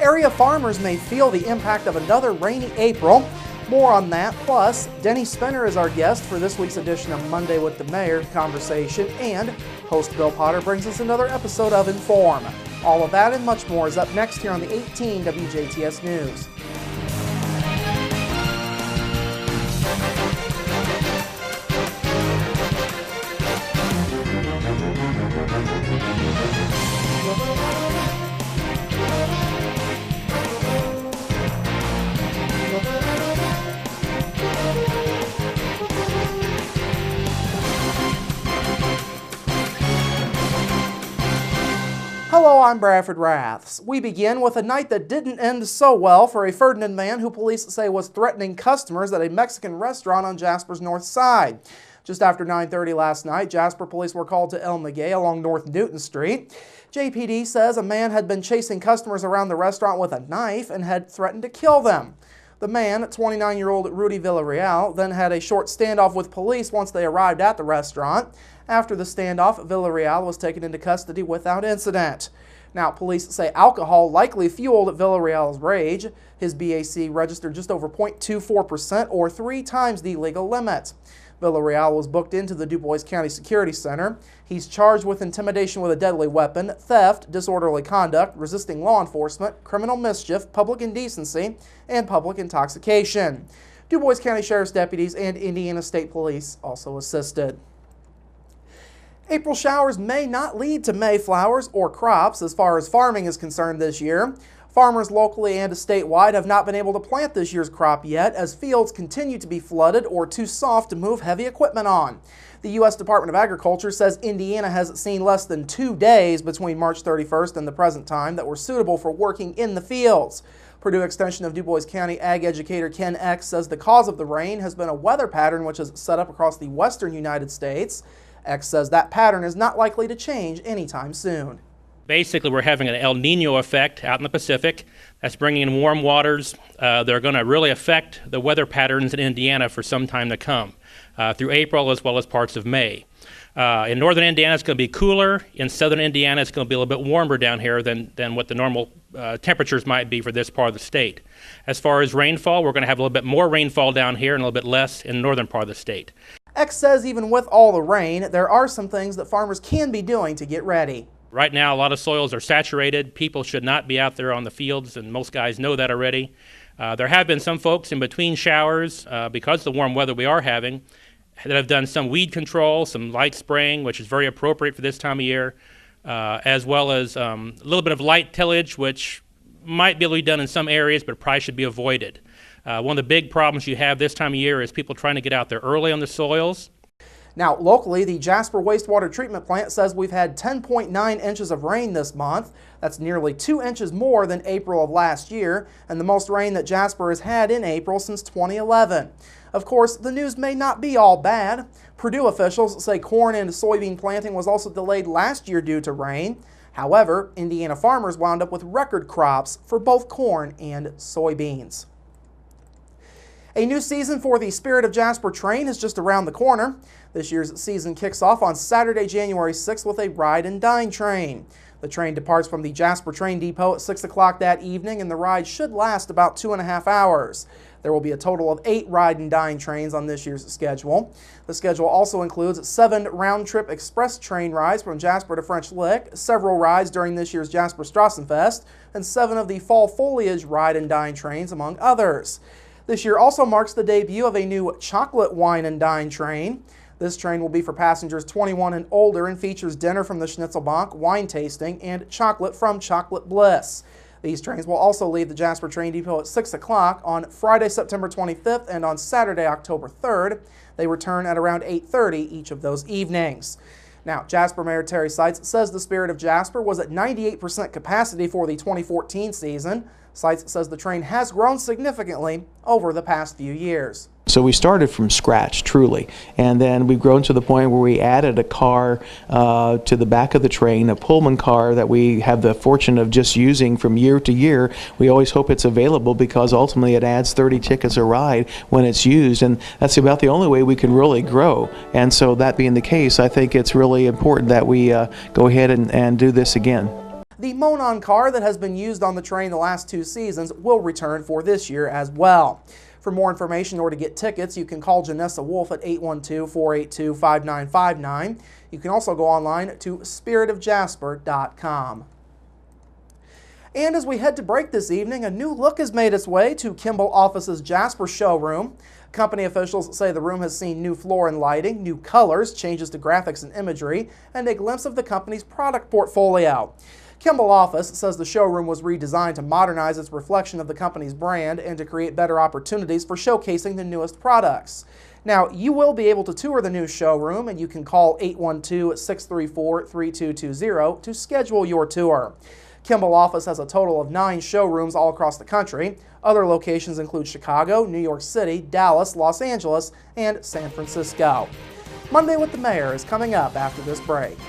Area farmers may feel the impact of another rainy April. More on that, plus Denny Spinner is our guest for this week's edition of Monday with the Mayor conversation, and host Bill Potter brings us another episode of Inform. All of that and much more is up next here on the 18 WJTS News. Hello, I'm Bradford Raths. We begin with a night that didn't end so well for a Ferdinand man who police say was threatening customers at a Mexican restaurant on Jasper's north side. Just after 9:30 last night, Jasper police were called to El Maguey along North Newton Street. JPD says a man had been chasing customers around the restaurant with a knife and had threatened to kill them. The man, 29-year-old Rudy Villarreal, then had a short standoff with police once they arrived at the restaurant. After the standoff, Villarreal was taken into custody without incident. Now, police say alcohol likely fueled Villarreal's rage. His BAC registered just over 0.24%, or 3 times the legal limit. Villarreal was booked into the Dubois County Security Center. He's charged with intimidation with a deadly weapon, theft, disorderly conduct, resisting law enforcement, criminal mischief, public indecency, and public intoxication. Dubois County Sheriff's deputies and Indiana State Police also assisted. April showers may not lead to May flowers or crops as far as farming is concerned this year. Farmers locally and statewide have not been able to plant this year's crop yet as fields continue to be flooded or too soft to move heavy equipment on. The U.S. Department of Agriculture says Indiana has seen less than 2 days between March 31st and the present time that were suitable for working in the fields. Purdue Extension of Dubois County Ag Educator Ken X says the cause of the rain has been a weather pattern which is set up across the western United States. X says that pattern is not likely to change anytime soon. Basically, we're having an El Nino effect out in the Pacific. That's bringing in warm waters. They're going to really affect the weather patterns in Indiana for some time to come, through April as well as parts of May. In northern Indiana, it's going to be cooler. In southern Indiana, it's going to be a little bit warmer down here than what the normal temperatures might be for this part of the state. As far as rainfall, we're going to have a little bit more rainfall down here and a little bit less in the northern part of the state. X says even with all the rain, there are some things that farmers can be doing to get ready. Right now, a lot of soils are saturated. People should not be out there on the fields, and most guys know that already. There have been some folks in between showers, because of the warm weather we are having, that have done some weed control, some light spraying, which is very appropriate for this time of year, as well as a little bit of light tillage, which might be able to be done in some areas, but probably should be avoided. One of the big problems you have this time of year is people trying to get out there early on the soils. Now, locally, the Jasper Wastewater Treatment Plant says we've had 10.9 inches of rain this month. That's nearly 2 inches more than April of last year, and the most rain that Jasper has had in April since 2011. Of course, the news may not be all bad. Purdue officials say corn and soybean planting was also delayed last year due to rain. However, Indiana farmers wound up with record crops for both corn and soybeans. A new season for the Spirit of Jasper train is just around the corner. This year's season kicks off on Saturday, January 6th with a ride and dine train. The train departs from the Jasper train depot at 6 o'clock that evening, and the ride should last about 2.5 hours. There will be a total of 8 ride and dine trains on this year's schedule. The schedule also includes 7 round-trip express train rides from Jasper to French Lick, several rides during this year's Jasper Strassenfest, and 7 of the fall foliage ride and dine trains, among others. This year also marks the debut of a new chocolate wine and dine train. This train will be for passengers 21 and older and features dinner from the Schnitzelbank, wine tasting, and chocolate from Chocolate Bliss. These trains will also leave the Jasper train depot at 6 o'clock on Friday, September 25th, and on Saturday, October 3rd. They return at around 8:30 each of those evenings. Now, Jasper Mayor Terry Seitz says the Spirit of Jasper was at 98% capacity for the 2014 season. Seitz says the train has grown significantly over the past few years. So we started from scratch, truly, and then we've grown to the point where we added a car to the back of the train, a Pullman car that we have the fortune of just using from year to year. We always hope it's available because ultimately it adds 30 tickets a ride when it's used, and that's about the only way we can really grow. And so that being the case, I think it's really important that we go ahead and do this again. The Monon car that has been used on the train the last 2 seasons will return for this year as well. For more information or to get tickets, you can call Janessa Wolf at 812-482-5959. You can also go online to spiritofjasper.com. And as we head to break this evening, a new look has made its way to Kimble Office's Jasper showroom. Company officials say the room has seen new floor and lighting, new colors, changes to graphics and imagery, and a glimpse of the company's product portfolio. Kimble Office says the showroom was redesigned to modernize its reflection of the company's brand and to create better opportunities for showcasing the newest products. Now, you will be able to tour the new showroom, and you can call 812-634-3220 to schedule your tour. Kimble Office has a total of 9 showrooms all across the country. Other locations include Chicago, New York City, Dallas, Los Angeles, and San Francisco. Monday with the Mayor is coming up after this break.